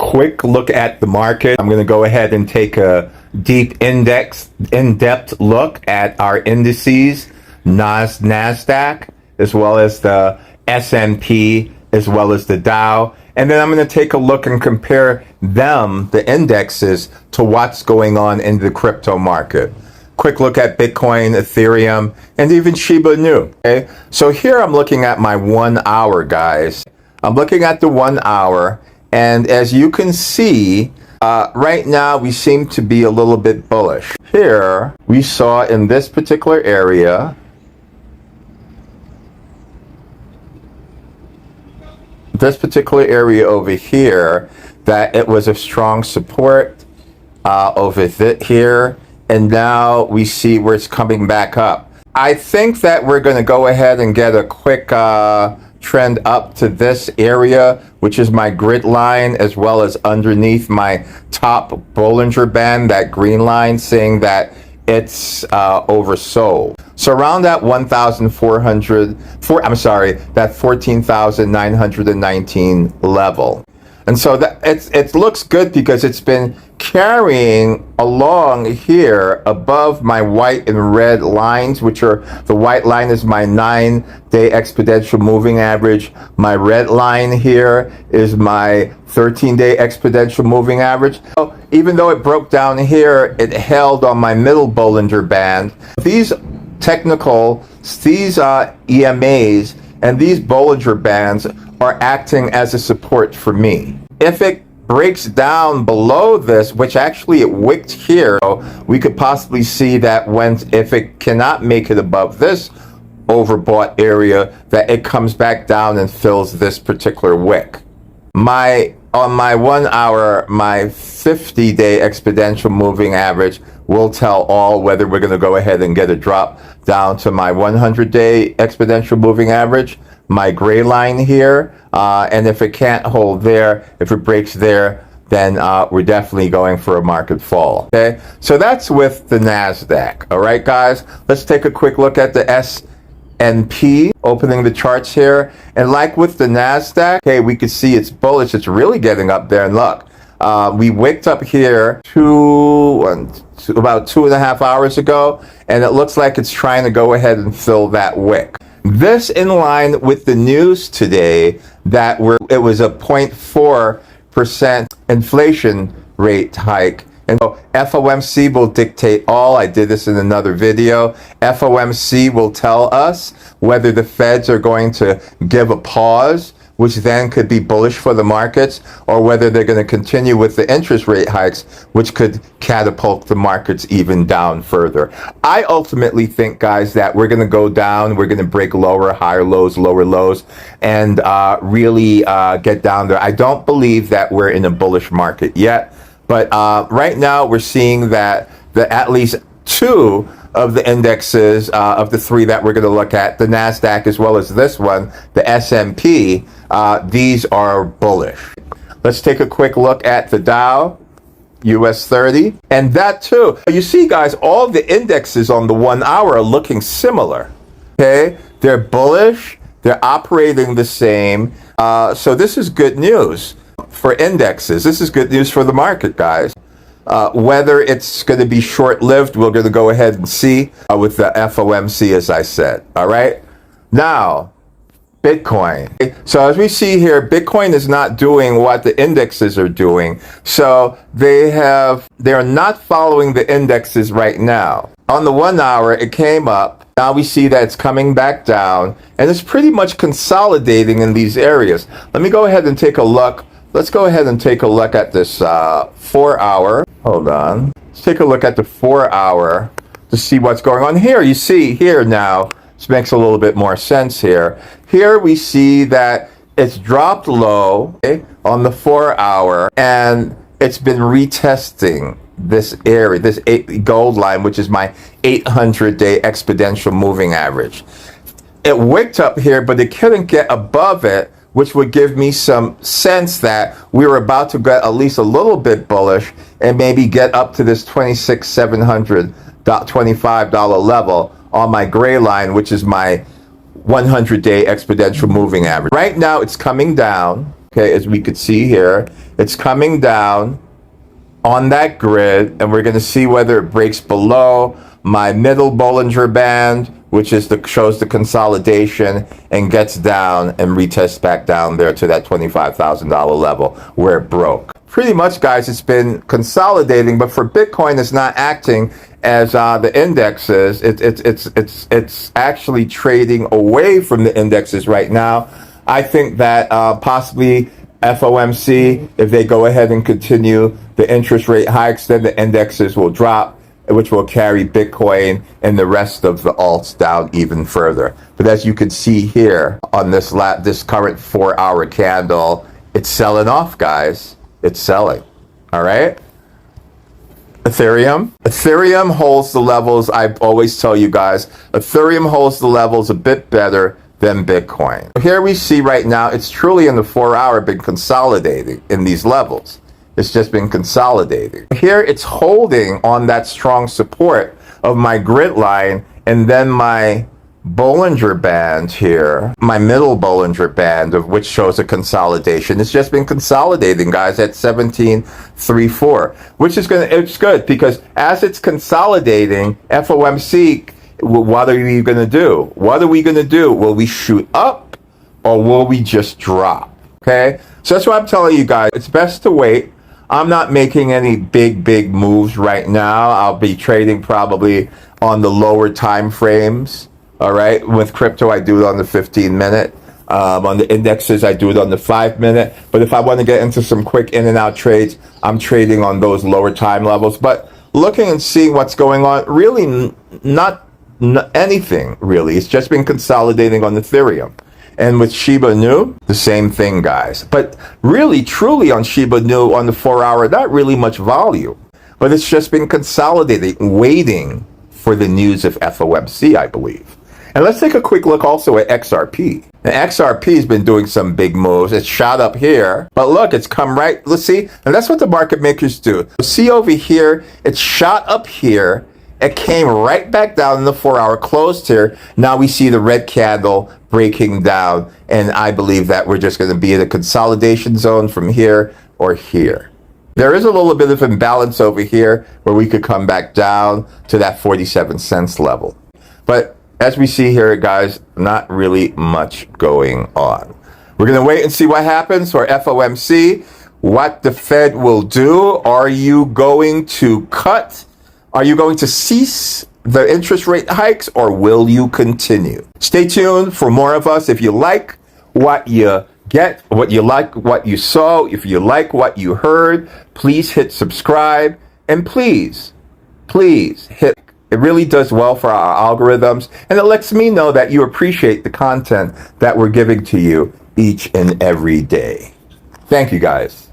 quick look at the market. I'm going to go ahead and take a deep in-depth look at our indices, NASDAQ, as well as the S&P, as well as the Dow. And then I'm going to take a look and compare them, the indexes, to what's going on in the crypto market. Quick look at Bitcoin, Ethereum, and even SHIBA INU. Okay, so here I'm looking at my 1 hour, guys. I'm looking at the 1 hour, and as you can see, right now we seem to be a little bit bullish. Here we saw in this particular area, over here, that it was a strong support over here, and now we see where it's coming back up. I think that we're going to go ahead and get a quick trend up to this area, which is my grid line, as well as underneath my top Bollinger Band, that green line, saying that it's oversold. So around that 14,919 level. And so that it looks good because it's been carrying along here above my white and red lines, which are, the white line is my 9-day exponential moving average. My red line here is my 13-day exponential moving average. So even though it broke down here, it held on my middle Bollinger Band. These EMAs and these Bollinger Bands are acting as a support for me. If it breaks down below this, which actually it wicked here, so we could possibly see that if it cannot make it above this overbought area, that it comes back down and fills this particular wick. On my 1 hour, my 50-day exponential moving average will tell all whether we're going to go ahead and get a drop down to my 100-day exponential moving average, my gray line here, and if it can't hold there, if it breaks there, then we're definitely going for a market fall. Okay, so that's with the NASDAQ. All right, guys, let's take a quick look at the S&P, opening the charts here. And like with the NASDAQ, okay, we can see it's bullish. It's really getting up there, and look, we wicked up here about 2.5 hours ago, and it looks like it's trying to go ahead and fill that wick. This in line with the news today that it was a 0.4% inflation rate hike. And so FOMC will dictate all. I did this in another video. FOMC will tell us whether the Feds are going to give a pause, which then could be bullish for the markets, or whether they're going to continue with the interest rate hikes, which could catapult the markets even down further. I ultimately think, guys, that we're going to go down, we're going to break higher lows, lower lows, and really get down there. I don't believe that we're in a bullish market yet, but right now we're seeing that at least two of the indexes, of the three that we're going to look at, the NASDAQ as well as this one, the S&P, these are bullish. Let's take a quick look at the Dow, US 30, and that too. You see, guys, all the indexes on the 1 hour are looking similar. Okay, they're bullish, they're operating the same. So this is good news for indexes. This is good news for the market, guys. Whether it's going to be short-lived, we're going to go ahead and see with the FOMC, as I said. All right. Now, Bitcoin. So as we see here, Bitcoin is not doing what the indexes are doing. So they're not following the indexes right now. On the 1 hour, it came up. Now we see that it's coming back down, and it's pretty much consolidating in these areas. Let me go ahead and take a look. Let's go ahead and take a look at this 4 hour. Hold on. Let's take a look at the 4 hour to see what's going on here. You see here now, this makes a little bit more sense here. Here we see that it's dropped low, okay, on the 4 hour, and it's been retesting this area, this gold line, which is my 800-day exponential moving average. It wicked up here, but it couldn't get above it, which would give me some sense that we were about to get at least a little bit bullish and maybe get up to this $26,725 level on my gray line, which is my 100-day exponential moving average. Right now, it's coming down. Okay, as we could see here, it's coming down on that grid, and we're going to see whether it breaks below my middle Bollinger Band, which is shows the consolidation, and gets down and retests back down there to that $25,000 level where it broke. Pretty much, guys, it's been consolidating, but for Bitcoin, it's not acting as the indexes. It's actually trading away from the indexes right now. I think that possibly FOMC, if they go ahead and continue the interest rate hikes, then the indexes will drop, which will carry Bitcoin and the rest of the alts down even further. But as you can see here on this current 4-hour candle, it's selling off, guys. It's selling. All right. Ethereum holds the levels. I always tell you guys, Ethereum holds the levels a bit better than Bitcoin. Here we see right now, it's truly in the 4-hour been consolidating in these levels. It's just been consolidating. Here it's holding on that strong support of my grid line, and then my Bollinger Band here, my middle Bollinger Band, of which shows a consolidation. It's just been consolidating, guys, at 17.34, which is it's good, because as it's consolidating, FOMC, what are you going to do? What are we going to do? Will we shoot up, or will we just drop? Okay, so that's what I'm telling you guys. It's best to wait. I'm not making any big moves right now. I'll be trading probably on the lower time frames. All right, with crypto, I do it on the 15-minute. On the indexes, I do it on the 5-minute. But if I want to get into some quick in and out trades, I'm trading on those lower time levels. But looking and seeing what's going on, really not anything, really. It's just been consolidating on Ethereum. And with SHIBA INU, the same thing, guys. But really, truly on SHIBA INU on the 4-hour, not really much volume. But it's just been consolidating, waiting for the news of FOMC, I believe. And let's take a quick look also at XRP. And XRP has been doing some big moves. It's shot up here, but look, it's come right, let's see. And that's what the market makers do. See over here, it's shot up here. It came right back down in the 4-hour, closed here. Now we see the red candle breaking down. And I believe that we're just going to be in a consolidation zone from here or here. There is a little bit of imbalance over here where we could come back down to that 47 cents level. But as we see here, guys, not really much going on. We're going to wait and see what happens for FOMC, what the Fed will do. Are you going to cut? Are you going to cease the interest rate hikes, or will you continue? Stay tuned for more of us. If you like what you get, what you like, what you saw, if you like what you heard, please hit subscribe, and please hit. It really does well for our algorithms, and it lets me know that you appreciate the content that we're giving to you each and every day. Thank you, guys.